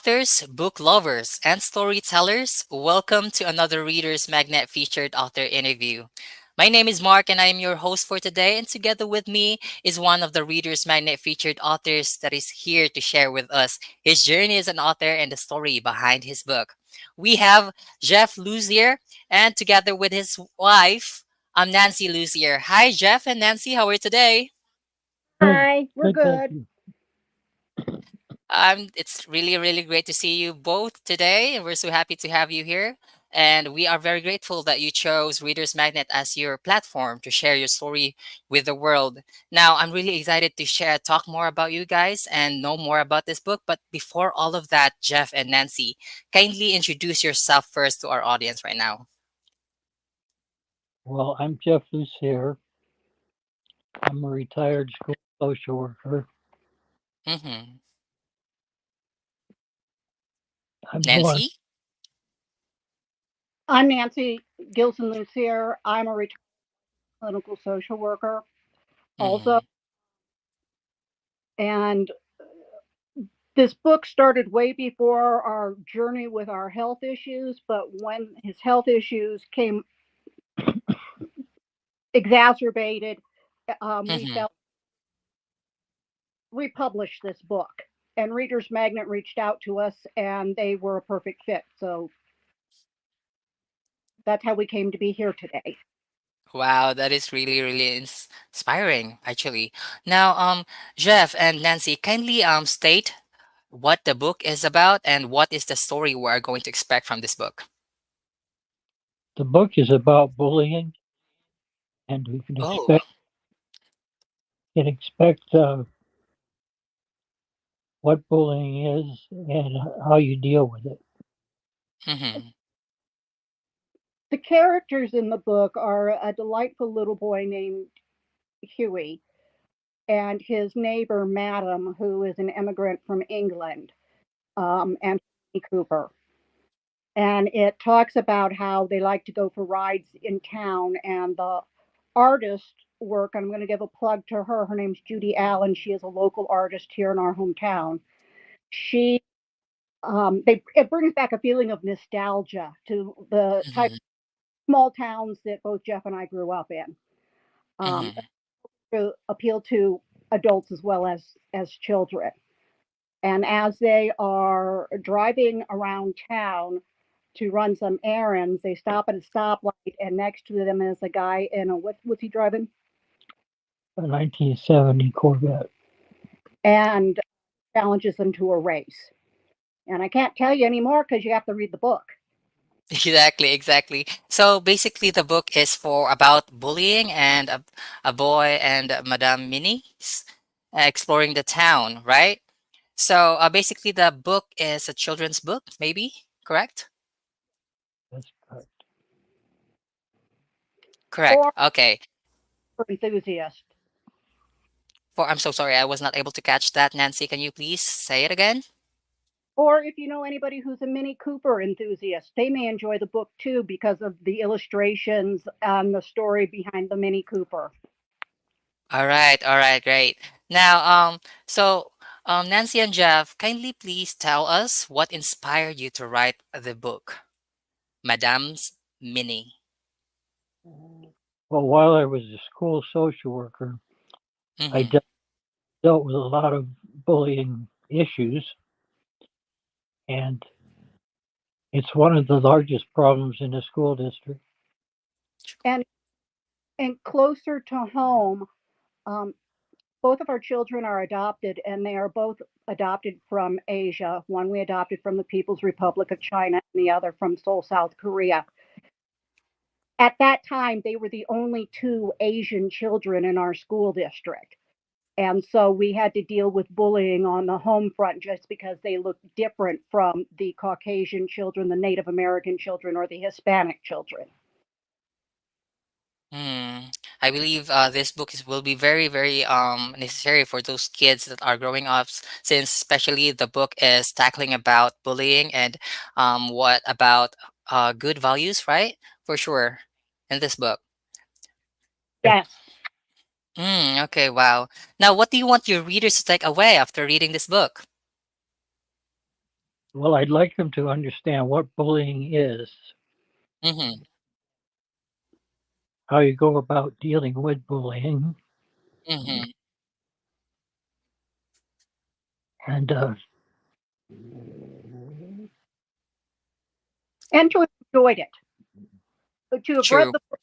authors, book lovers, and storytellers. Welcome to another Reader's Magnet featured author interview. My name is Mark, and I am your host for today. And together with me is one of the Reader's Magnet featured authors that is here to share with us his journey as an author and the story behind his book. We have Jeff Lucier, and together with his wife, Nancy Lucier. Hi, Jeff and Nancy. How are you today? Good, Hi, we're good, thank good. you. It's really, really great to see you both today, and we're so happy to have you here. And we are very grateful that you chose Reader's Magnet as your platform to share your story with the world. Now, I'm really excited to talk more about you guys and know more about this book. But before all of that, Jeff and Nancy, kindly introduce yourself first to our audience right now. Well, I'm Jeff Lucier. I'm a retired school social worker. Mm-hmm. I'm born Nancy? I'm Nancy Gilson Lucier. I'm a retired clinical social worker also. Mm-hmm. And this book started way before our journey with our health issues, but when his health issues came exacerbated, we Mm-hmm. felt we published this book. And Reader's Magnet reached out to us and they were a perfect fit. So that's how we came to be here today. Wow, that is really, really inspiring, actually. Now, Jeff and Nancy, kindly state what the book is about and what is the story we are going to expect from this book. the book is about bullying, and we can Oh. expect what bullying is and how you deal with it. Mm-hmm. The characters in the book are a delightful little boy named Huey and his neighbor, Madam, who is an immigrant from England, and Cooper. And it talks about how they like to go for rides in town. And the artist work, I'm going to give a plug to her. Her name's Judy Allen. She is a local artist here in our hometown. She, it brings back a feeling of nostalgia to the type Mm-hmm. of small towns that both Jeff and I grew up in. Um, Mm-hmm. to appeal to adults as well as children. And as they are driving around town to run some errands, they stop at a stoplight, and next to them is a guy in a what's he driving? A 1970 Corvette. And challenges them to a race. And I can't tell you anymore because you have to read the book. Exactly, exactly. So basically, the book is for about bullying and a boy and Madame Minnie exploring the town, right? So basically, the book is a children's book, maybe, correct? That's correct. Correct. Or Okay. for enthusiasts. I'm so sorry, I was not able to catch that. Nancy, can you please say it again? Or if you know anybody who's a Mini Cooper enthusiast, they may enjoy the book too because of the illustrations and the story behind the Mini Cooper. All right, great. Now, Nancy and Jeff, kindly please tell us what inspired you to write the book, Madame's Mini. Well, while I was a school social worker, I Mm-hmm. dealt with a lot of bullying issues, and it's one of the largest problems in the school district. And closer to home, um, both of our children are adopted, and they are both adopted from Asia. One we adopted from the People's Republic of China, and the other from Seoul, South Korea. At that time, they were the only two Asian children in our school district. And so we had to deal with bullying on the home front just because they looked different from the Caucasian children, the Native American children, or the Hispanic children. Hmm. I believe this book will be very, very necessary for those kids that are growing up, since especially the book is tackling about bullying and what about good values, right? For sure, in this book. Yes. Yes. Okay, wow. Now, what do you want your readers to take away after reading this book? Well, I'd like them to understand what bullying is, Mm-hmm. how you go about dealing with bullying, Mm-hmm. and and to have enjoyed it, to have read True. the book,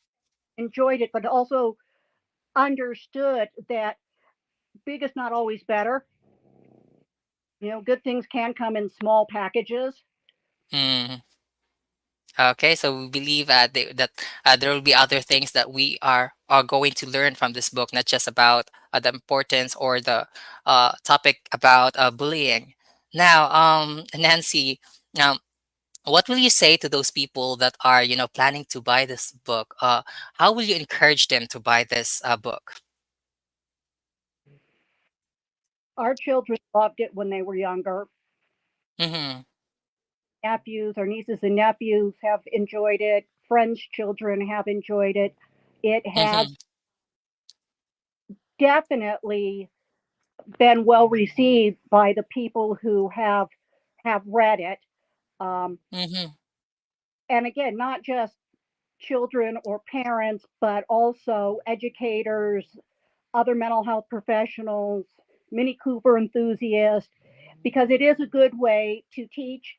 enjoyed it, but also understood that big is not always better. Good things can come in small packages. Mm. Okay, so we believe that there will be other things that we are going to learn from this book, not just about the importance or the topic about bullying. Now, Nancy, um, what will you say to those people that are, planning to buy this book? How will you encourage them to buy this book? Our children loved it when they were younger. Mm-hmm. Nephews, our nieces and nephews have enjoyed it. Friends' children have enjoyed it. It has Mm-hmm. definitely been well received by the people who have read it. Um, Mm-hmm. and again, not just children or parents, but also educators, other mental health professionals, Mini Cooper enthusiasts, because it is a good way to teach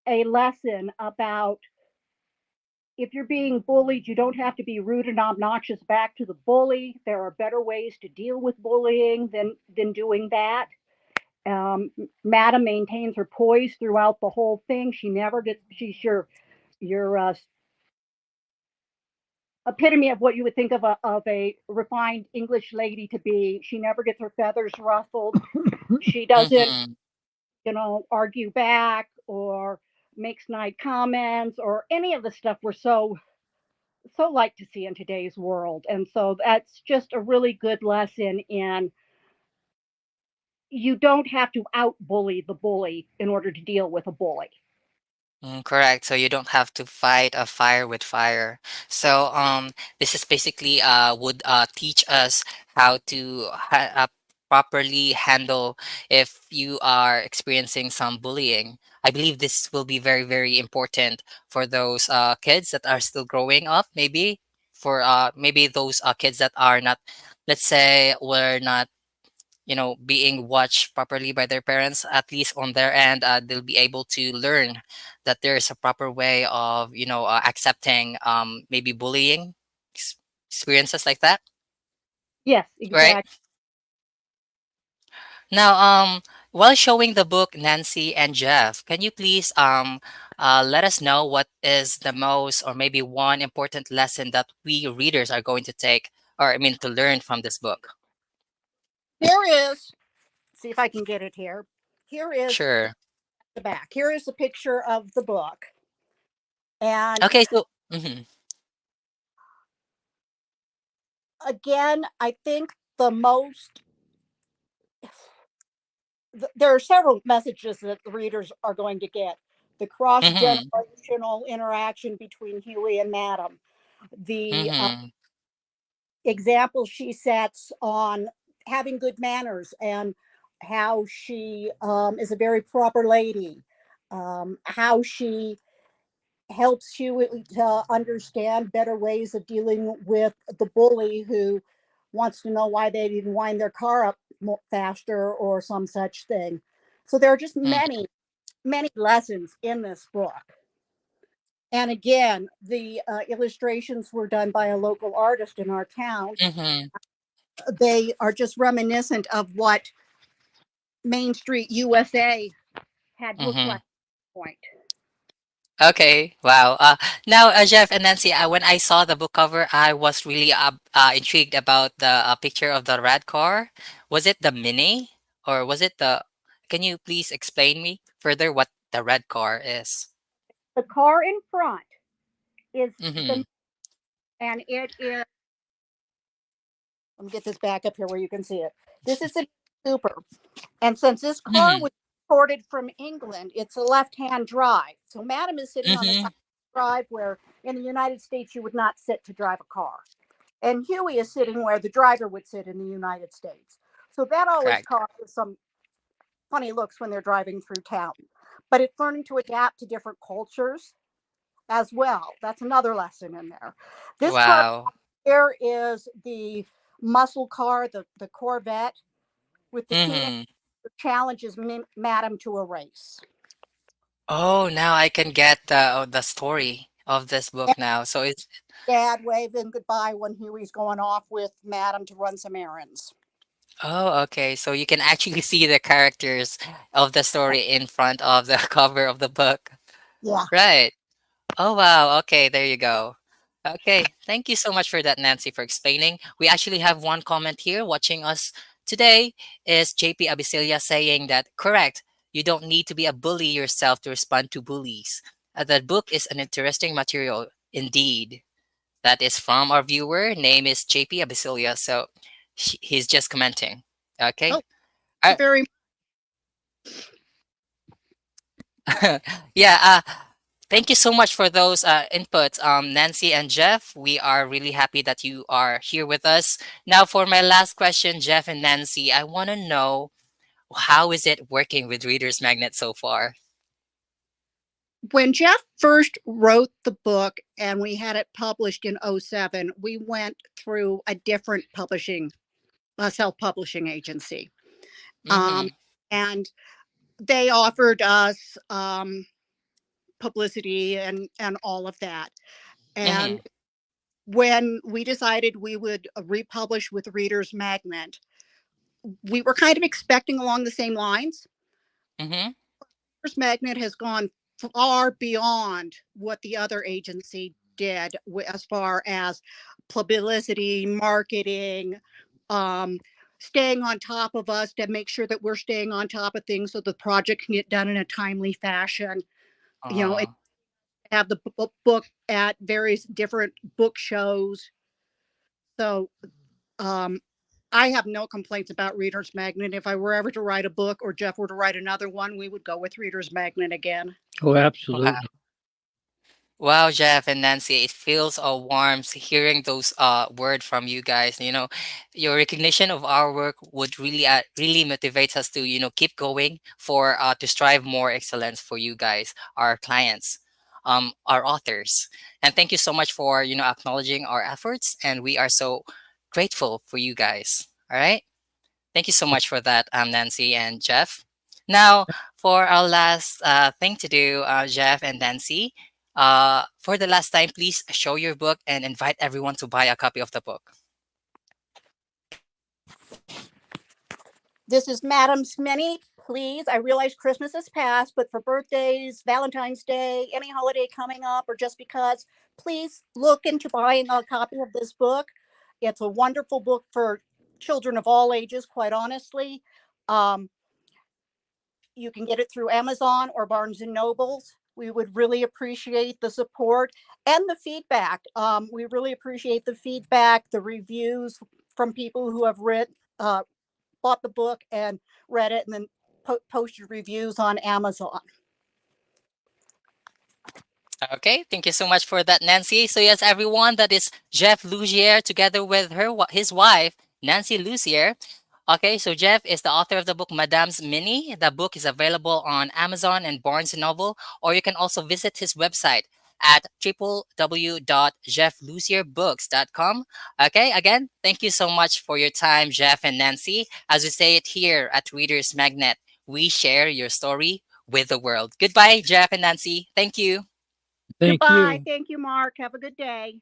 a lesson about if you're being bullied, you don't have to be rude and obnoxious back to the bully. There are better ways to deal with bullying than doing that. Madam maintains her poise throughout the whole thing. She never gets. She's your epitome of what you would think of a refined English lady to be. She never gets her feathers ruffled. She doesn't, Mm-hmm. argue back or make snide comments or any of the stuff we're so like to see in today's world. And so that's just a really good lesson in you don't have to out bully the bully in order to deal with a bully. Correct. So you don't have to fight a fire with fire. So this is basically would teach us how to properly handle if you are experiencing some bullying. I believe this will be very, very important for those kids that are still growing up, maybe for maybe those kids that are not, let's say, were not being watched properly by their parents. At least on their end, they'll be able to learn that there is a proper way of accepting maybe bullying ex- experiences like that, Yes, right? exactly. Now, while showing the book, Nancy and Jeff, can you please let us know what is the most or maybe one important lesson that we readers are going to take, or I mean to learn from this book? Here is, see if I can get it here. Here is Sure. the back. Here is a picture of the book. And Okay, so mhm, again, I think the most, there are several messages that the readers are going to get. The cross mhm, generational interaction between Huey and Madam, the mhm, example she sets on having good manners and how she is a very proper lady, how she helps Huey to understand better ways of dealing with the bully who wants to know why they didn't wind their car up faster or some such thing. So there are just mhm, many lessons in this book. And again, the illustrations were done by a local artist in our town. mhm. They are just reminiscent of what Main Street USA had looked like Mhm. at one point. Okay. Wow. Now, Jeff and Nancy, when I saw the book cover, I was really intrigued about the picture of the red car. Was it the Mini, or was it the? Can you please explain me further what the red car is? The car in front is Mm-hmm. the, and it is, let me get this back up here where you can see it. This is a Cooper. And since this car Mm-hmm. was imported from England, it's a left-hand drive. So Madam is sitting on the Mm-hmm. side of the drive where in the United States you would not sit to drive a car. And Huey is sitting where the driver would sit in the United States. So that always Correct. causes some funny looks when they're driving through town. but it's learning to adapt to different cultures as well. That's another lesson in there. This car Wow. here is the muscle car, the Corvette, with the teenager Mm-hmm. challenges Madam to a race. Oh, now I can get the story of this And book now. So it's Dad waving goodbye when Huey's going off with Madam to run some errands. oh, okay. So you can actually see the characters of the story in front of the cover of the book. Yeah. Right. Oh, wow. Okay, there you go. Okay, thank you so much for that, Nancy, for explaining. We actually have one comment here watching us today is JP Abyssilia saying that correct, you don't need to be a bully yourself to respond to bullies. The book is an interesting material indeed. That is from our viewer. Name is JP Abyssilia. So he's just commenting. Oh, Okay. thank you very much. Yeah, thank you so much for those inputs, Nancy and Jeff. We are really happy that you are here with us. Now, for my last question, Jeff and Nancy, I want to know how is it working with Reader's Magnet so far? When Jeff first wrote the book and we had it published in '07, we went through a different self-publishing agency. Mm-hmm. And they offered us publicity and all of that. Mm-hmm. And when we decided we would republish with Reader's Magnet, we were kind of expecting along the same lines. Mm-hmm. Reader's Magnet has gone far beyond what the other agency did as far as publicity, marketing, um, staying on top of us to make sure that we're staying on top of things so the project can get done in a timely fashion. And Aw. have the book at various different book shows. So um, I have no complaints about Reader's Magnet. If I were ever to write a book or Jeff were to write another one, we would go with Reader's Magnet again. Oh, Wow. absolutely. Wow, Jeff and Nancy, it feels warm hearing those word from you guys. You know, your recognition of our work would really motivates us to keep going for to strive more excellence for you guys, our clients, our authors. And thank you so much for acknowledging our efforts, and we are so grateful for you guys. All right. Thank you so much for that, Nancy and Jeff. Now, for our last thing to do, Jeff and Nancy, for the last time, please show your book and invite everyone to buy a copy of the book. This is Madam's Mini. Please, I realize Christmas has passed, but for birthdays, Valentine's Day, any holiday coming up, or just because, please look into buying a copy of this book. It's a wonderful book for children of all ages, quite honestly. Um, you can get it through Amazon or Barnes and Nobles. We would really appreciate the support and the feedback. We really appreciate the feedback, the reviews from people who have bought the book and read it and then posted reviews on Amazon. Okay, thank you so much for that, Nancy. So yes, everyone, that is Jeff Lucier together with his wife, Nancy Lucier. Okay, so Jeff is the author of the book Madame's Mini. The book is available on Amazon and Barnes& and Noble, or you can also visit his website at www.jefflucierbooks.com. Okay, again, thank you so much for your time, Jeff and Nancy. As we say it here at Reader's Magnet, we share your story with the world. Goodbye, Jeff and Nancy. Thank you. Thank Goodbye. you. Thank you, Mark. Have a good day.